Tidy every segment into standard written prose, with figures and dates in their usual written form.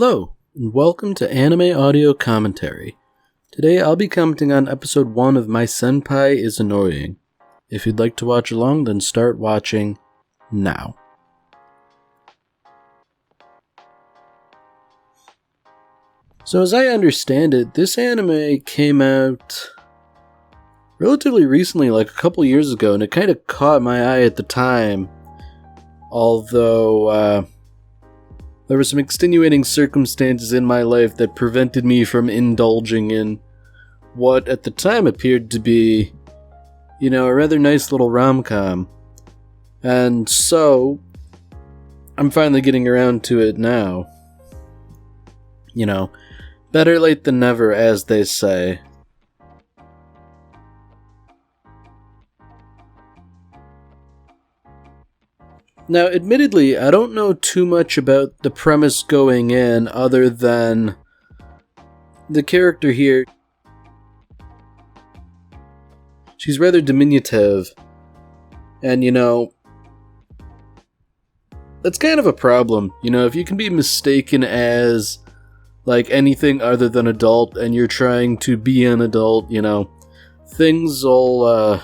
Hello, and welcome to Anime Audio Commentary. Today I'll be commenting on episode 1 of My Senpai is Annoying. If you'd like to watch along, then start watching now. So as I understand it, this anime came out relatively recently, like a couple years ago, and it kind of caught my eye at the time. Although, there were some extenuating circumstances in my life that prevented me from indulging in what at the time appeared to be, a rather nice little rom-com. And so, I'm finally getting around to it now. Better late than never, as they say. Now, admittedly, I don't know too much about the premise going in other than the character here. She's rather diminutive, and that's kind of a problem. If you can be mistaken as like anything other than adult and you're trying to be an adult, things will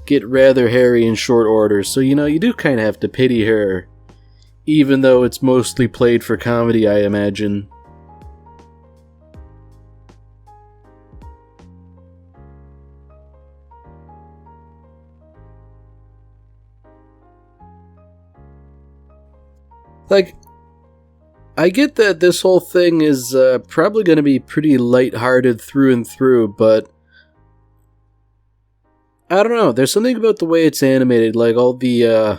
get rather hairy in short order, so you do kind of have to pity her, even though it's mostly played for comedy, I imagine. I get that this whole thing is probably going to be pretty lighthearted through and through, but I don't know, there's something about the way it's animated, like all the,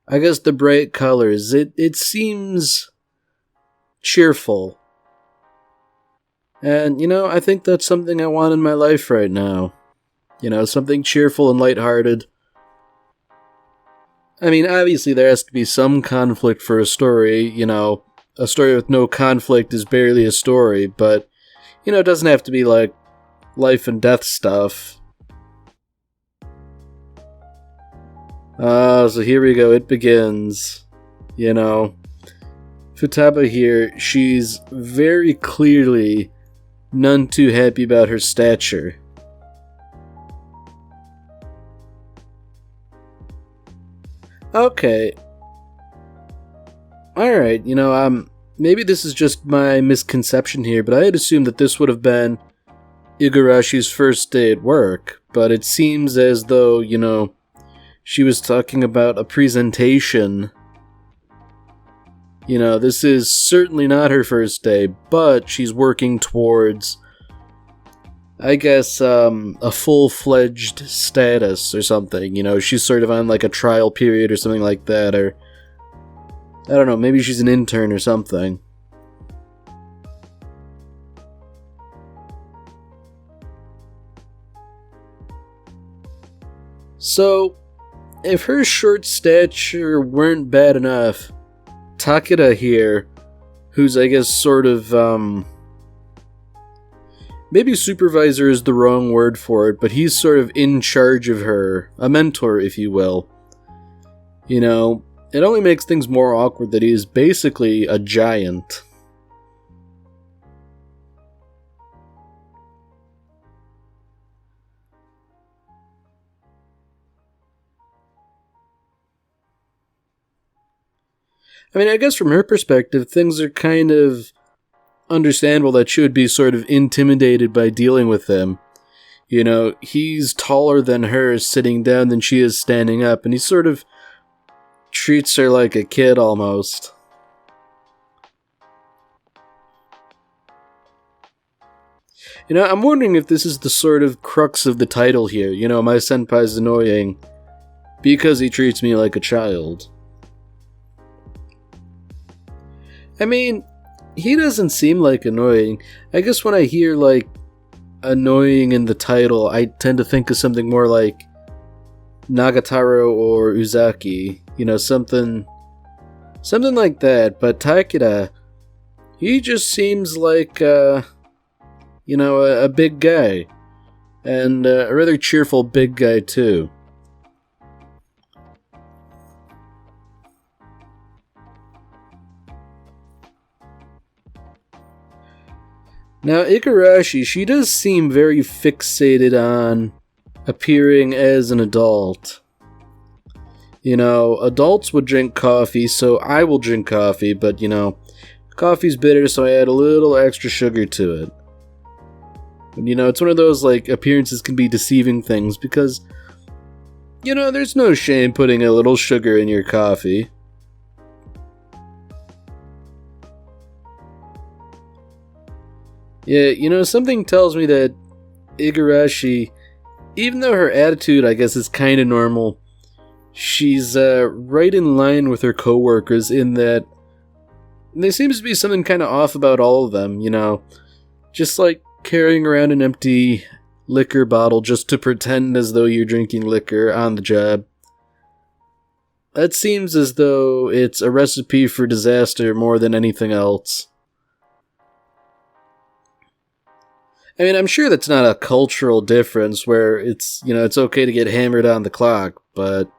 the bright colors. It seems cheerful. And, I think that's something I want in my life right now. Something cheerful and lighthearted. I mean, obviously there has to be some conflict for a story, a story with no conflict is barely a story, but, it doesn't have to be like life and death stuff. So here we go, it begins. Futaba here, she's very clearly none too happy about her stature. Okay. Alright, maybe this is just my misconception here, but I had assumed that this would have been Igarashi's first day at work, but it seems as though, she was talking about a presentation. This is certainly not her first day, but she's working towards, a full-fledged status or something. She's sort of on like a trial period or something like that, or I don't know, maybe she's an intern or something. So, if her short stature weren't bad enough, Takeda here, who's sort of, maybe supervisor is the wrong word for it, but he's sort of in charge of her, a mentor, if you will. It only makes things more awkward that he is basically a giant. I mean, I guess from her perspective, things are kind of understandable that she would be sort of intimidated by dealing with him. He's taller than her sitting down than she is standing up, and he sort of treats her like a kid almost. I'm wondering if this is the sort of crux of the title here. My senpai's annoying because he treats me like a child. I mean, he doesn't seem like annoying. I guess when I hear, annoying in the title, I tend to think of something more like Nagataro or Uzaki. Something like that. But Takeda, he just seems like, a big guy. And a rather cheerful big guy, too. Now, Igarashi, she does seem very fixated on appearing as an adult. You know, adults would drink coffee, so I will drink coffee, but, you know, coffee's bitter, so I add a little extra sugar to it. And, you know, it's one of those, like, appearances can be deceiving things, because, you know, there's no shame putting a little sugar in your coffee. Yeah, you know, something tells me that Igarashi, even though her attitude, I guess, is kind of normal, she's right in line with her coworkers in that there seems to be something kind of off about all of them, you know? Just like carrying around an empty liquor bottle just to pretend as though you're drinking liquor on the job. That seems as though it's a recipe for disaster more than anything else. I mean, I'm sure that's not a cultural difference where it's, you know, it's okay to get hammered on the clock, but...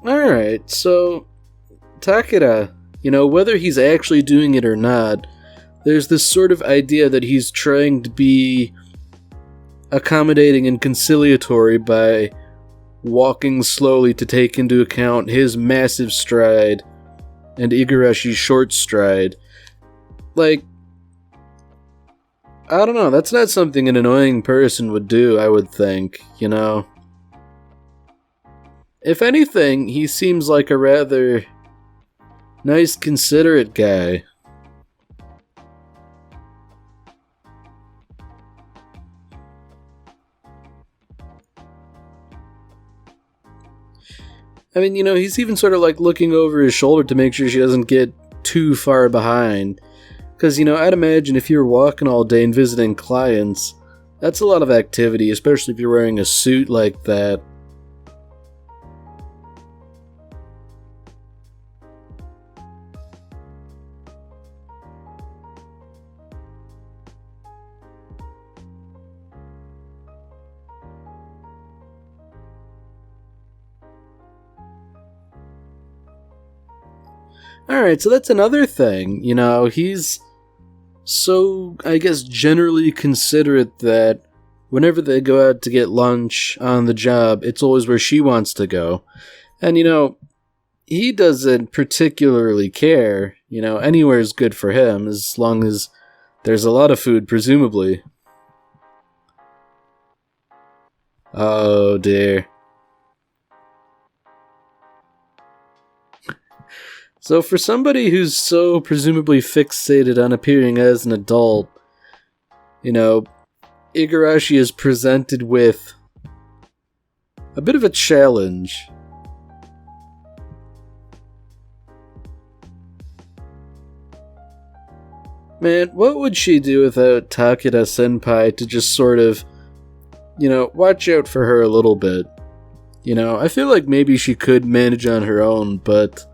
Alright, so... Takeda, you know, whether he's actually doing it or not, there's this sort of idea that he's trying to be accommodating and conciliatory by walking slowly to take into account his massive stride and Igarashi's short stride. Like, I don't know, that's not something an annoying person would do, I would think, you know? If anything, he seems like a rather nice, considerate guy. I mean, you know, he's even sort of like looking over his shoulder to make sure she doesn't get too far behind. Because, you know, I'd imagine if you're walking all day and visiting clients, that's a lot of activity, especially if you're wearing a suit like that. Alright, so that's another thing, you know, he's so, I guess, generally considerate that whenever they go out to get lunch on the job, it's always where she wants to go. And, you know, he doesn't particularly care, you know, anywhere's good for him, as long as there's a lot of food, presumably. Oh, dear. So for somebody who's so presumably fixated on appearing as an adult, you know, Igarashi is presented with a bit of a challenge. Man, what would she do without Takeda Senpai to just sort of, you know, watch out for her a little bit? You know, I feel like maybe she could manage on her own, but...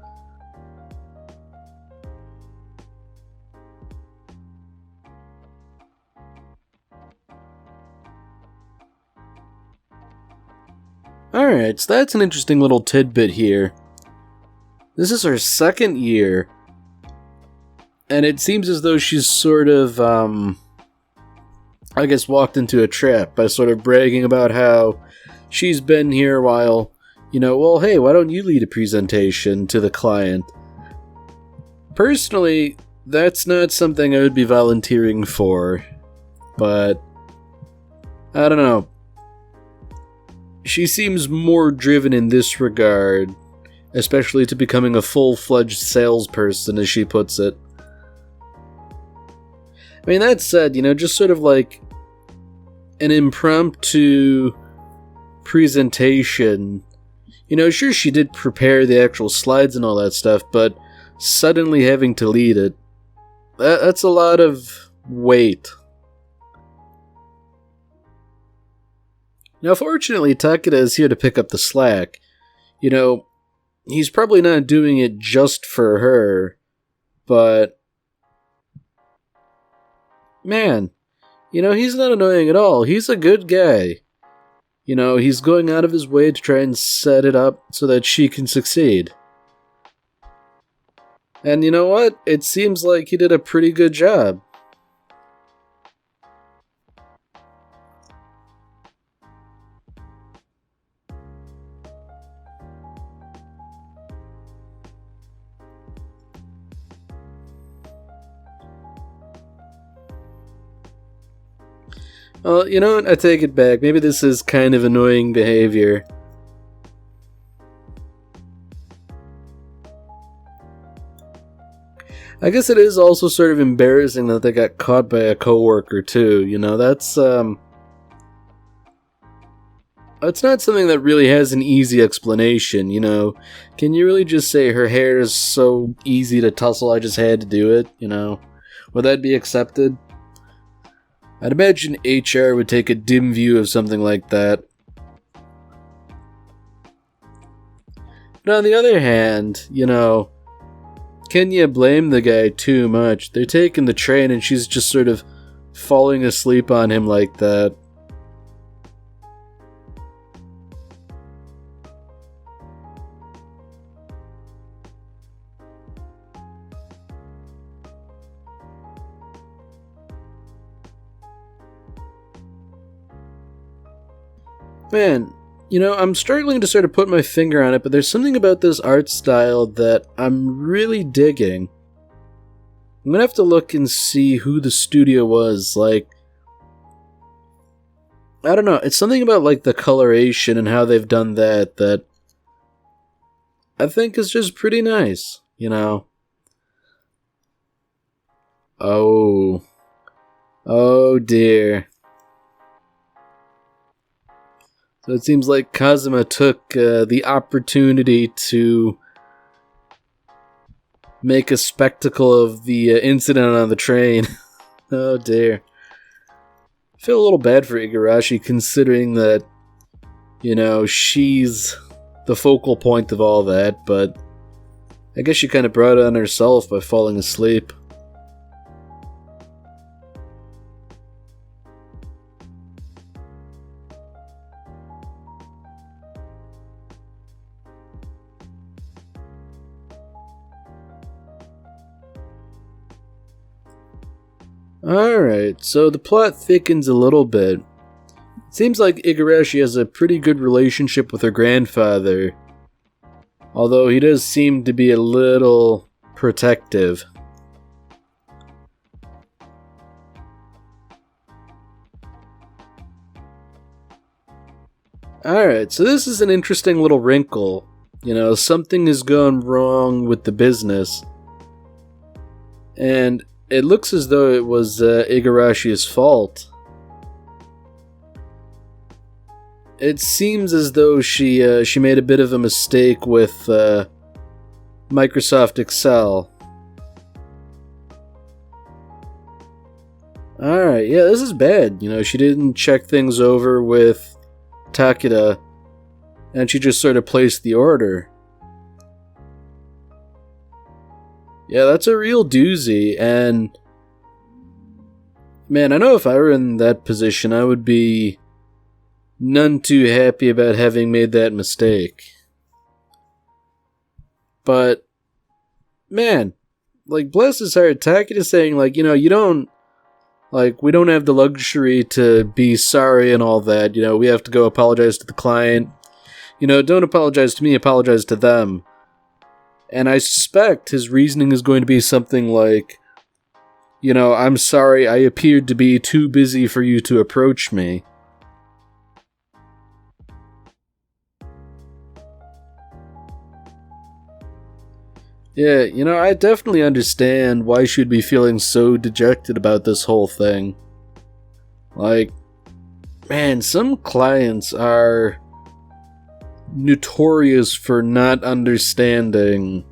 Alright, so that's an interesting little tidbit here. This is her second year, and it seems as though she's sort of, I guess walked into a trap by sort of bragging about how she's been here a while, you know, well, hey, why don't you lead a presentation to the client? Personally, that's not something I would be volunteering for, but I don't know. She seems more driven in this regard, especially to becoming a full-fledged salesperson, as she puts it. I mean, that said, you know, just sort of like an impromptu presentation. You know, sure, she did prepare the actual slides and all that stuff, but suddenly having to lead it, that's a lot of weight. Now, fortunately, Takeda is here to pick up the slack. You know, he's probably not doing it just for her, but... man, he's not annoying at all. He's a good guy. He's going out of his way to try and set it up so that she can succeed. And you know what? It seems like he did a pretty good job. Well, you know what? I take it back. Maybe this is kind of annoying behavior. I guess it is also sort of embarrassing that they got caught by a coworker too. That's it's not something that really has an easy explanation. Can you really just say her hair is so easy to tussle? I just had to do it. Would that be accepted? I'd imagine HR would take a dim view of something like that. But on the other hand, can you blame the guy too much? They're taking the train and she's just sort of falling asleep on him like that. Man, I'm struggling to sort of put my finger on it, but there's something about this art style that I'm really digging. I'm gonna have to look and see who the studio was. I don't know, it's something about, the coloration and how they've done that I think is just pretty nice, Oh. Oh dear. So it seems like Kazuma took the opportunity to make a spectacle of the incident on the train. Oh dear. I feel a little bad for Igarashi considering that, she's the focal point of all that, but I guess she kind of brought it on herself by falling asleep. Alright, so the plot thickens a little bit. It seems like Igarashi has a pretty good relationship with her grandfather, although he does seem to be a little protective. Alright, so this is an interesting little wrinkle. Something has gone wrong with the business. And it looks as though it was Igarashi's fault. It seems as though she made a bit of a mistake with Microsoft Excel. Alright, yeah, this is bad. She didn't check things over with Takeda, and she just sort of placed the order. Yeah, that's a real doozy, and man, I know if I were in that position, I would be none too happy about having made that mistake. But, man, bless his heart, Takeda saying, you don't, we don't have the luxury to be sorry and all that, we have to go apologize to the client. Don't apologize to me, apologize to them. And I suspect his reasoning is going to be something like, I'm sorry, I appeared to be too busy for you to approach me. Yeah, I definitely understand why she'd be feeling so dejected about this whole thing. Man, some clients are notorious for not understanding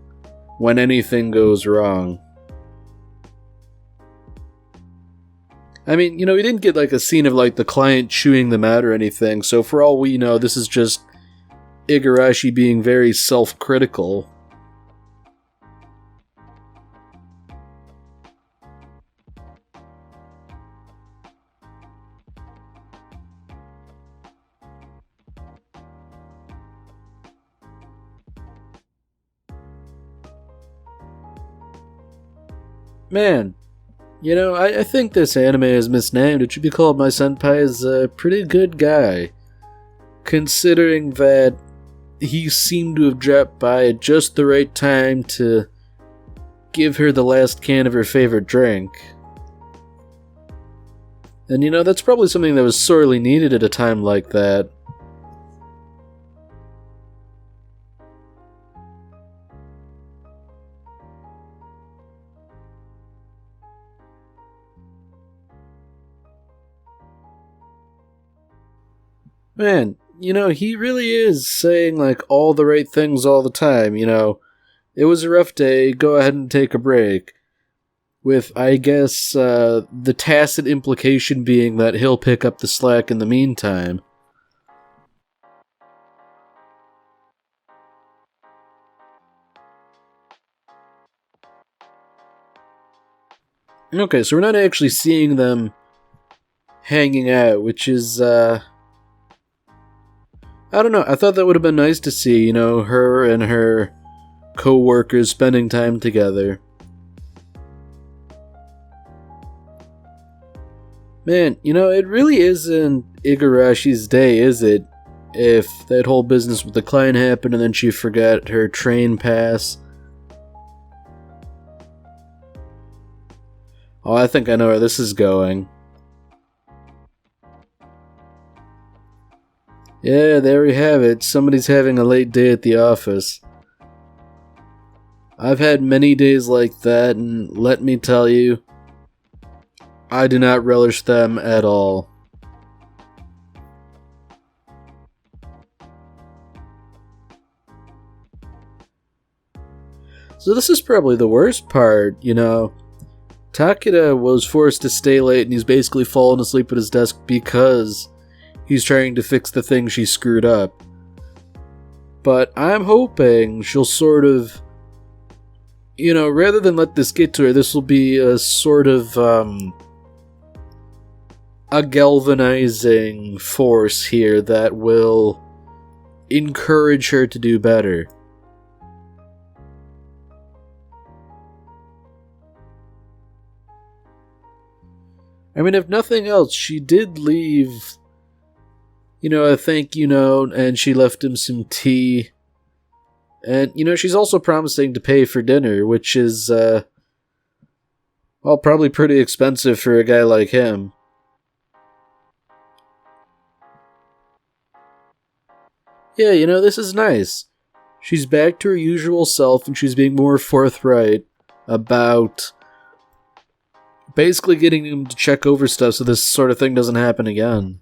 when anything goes wrong. I mean, we didn't get a scene of the client chewing them out or anything, so for all we know, this is just Igarashi being very self-critical. Man, I think this anime is misnamed. It should be called My Senpai is a pretty good guy. Considering that he seemed to have dropped by at just the right time to give her the last can of her favorite drink. And that's probably something that was sorely needed at a time like that. Man, he really is saying, like, all the right things all the time, It was a rough day, go ahead and take a break. With, I guess, the tacit implication being that he'll pick up the slack in the meantime. Okay, so we're not actually seeing them hanging out, which is, I don't know, I thought that would have been nice to see, her and her co-workers spending time together. Man, it really isn't Igarashi's day, is it? If that whole business with the client happened and then she forgot her train pass. Oh, I think I know where this is going. Yeah, there we have it. Somebody's having a late day at the office. I've had many days like that, and let me tell you, I do not relish them at all. So this is probably the worst part, Takeda was forced to stay late and he's basically fallen asleep at his desk because he's trying to fix the thing she screwed up. But I'm hoping she'll sort of, rather than let this get to her, this will be a sort of, a galvanizing force here that will encourage her to do better. I mean, if nothing else, she did leave, a thank you note, and she left him some tea. And, she's also promising to pay for dinner, which is, well, probably pretty expensive for a guy like him. Yeah, this is nice. She's back to her usual self, and she's being more forthright about basically getting him to check over stuff so this sort of thing doesn't happen again.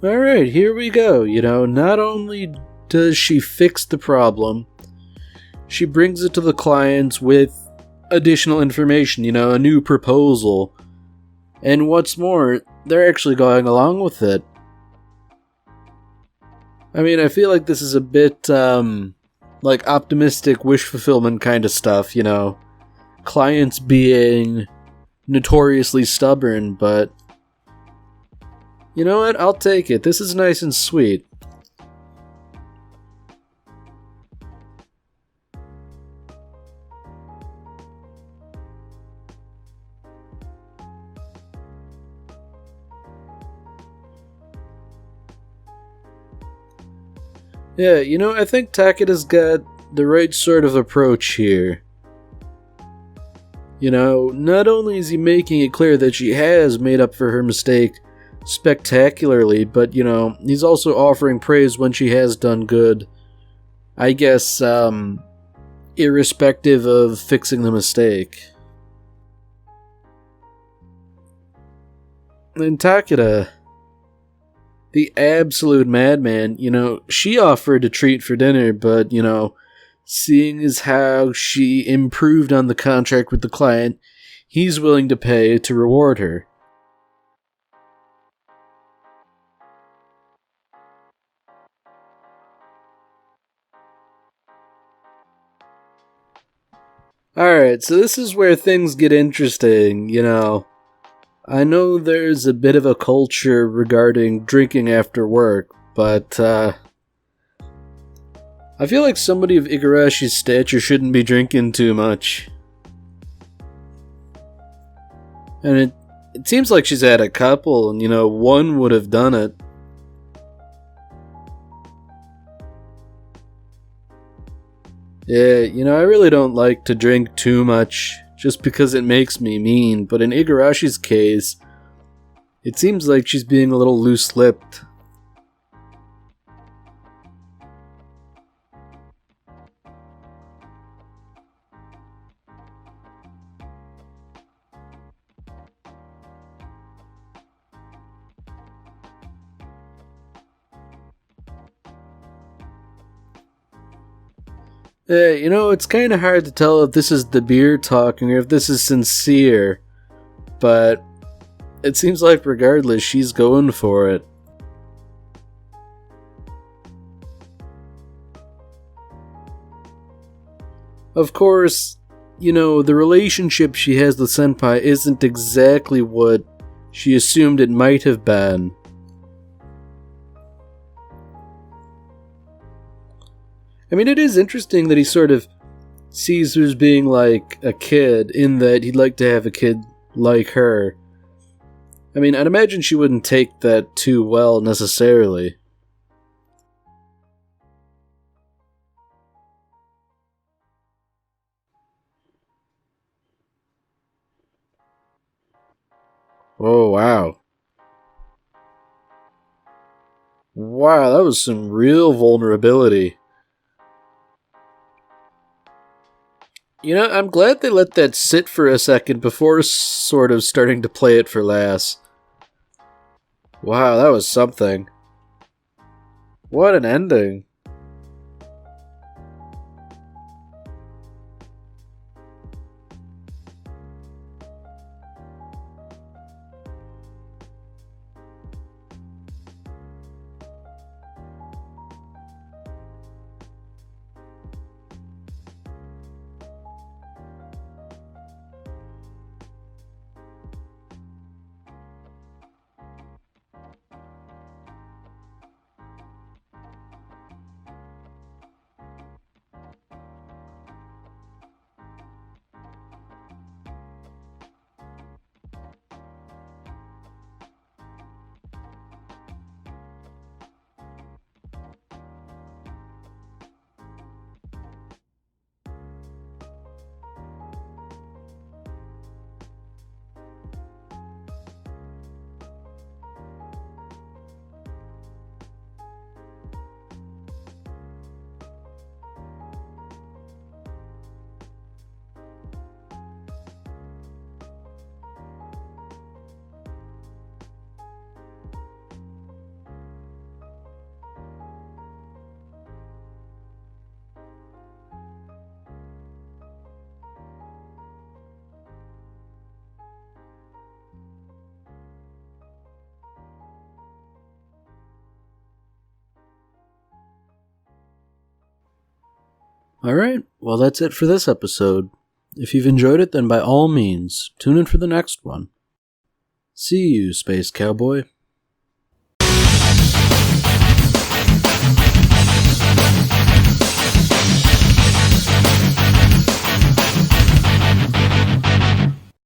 Alright, here we go. Not only does she fix the problem, she brings it to the clients with additional information, a new proposal. And what's more, they're actually going along with it. I mean, I feel like this is a bit, like optimistic wish fulfillment kind of stuff, Clients being notoriously stubborn, but you know what? I'll take it. This is nice and sweet. Yeah, I think Takeda's got the right sort of approach here. Not only is he making it clear that she has made up for her mistake spectacularly, but, he's also offering praise when she has done good. I guess, irrespective of fixing the mistake. And Takeda, the absolute madman, she offered a treat for dinner, but, seeing as how she improved on the contract with the client, he's willing to pay to reward her. Alright, so this is where things get interesting, you know. I know there's a bit of a culture regarding drinking after work, but, I feel like somebody of Igarashi's stature shouldn't be drinking too much. And it seems like she's had a couple, and, you know, one would have done it. Yeah, you know, I really don't like to drink too much, just because it makes me mean, but in Igarashi's case, it seems like she's being a little loose-lipped. You know, it's kind of hard to tell if this is the beer talking or if this is sincere, but it seems like regardless, she's going for it. Of course, you know, the relationship she has with Senpai isn't exactly what she assumed it might have been. I mean, it is interesting that he sort of sees her as being like a kid, in that he'd like to have a kid like her. I mean, I'd imagine she wouldn't take that too well, necessarily. Oh, wow. Wow, that was some real vulnerability. You know, I'm glad they let that sit for a second before sort of starting to play it for laughs. Wow, that was something. What an ending. Alright, well that's it for this episode. If you've enjoyed it, then by all means, tune in for the next one. See you, Space Cowboy.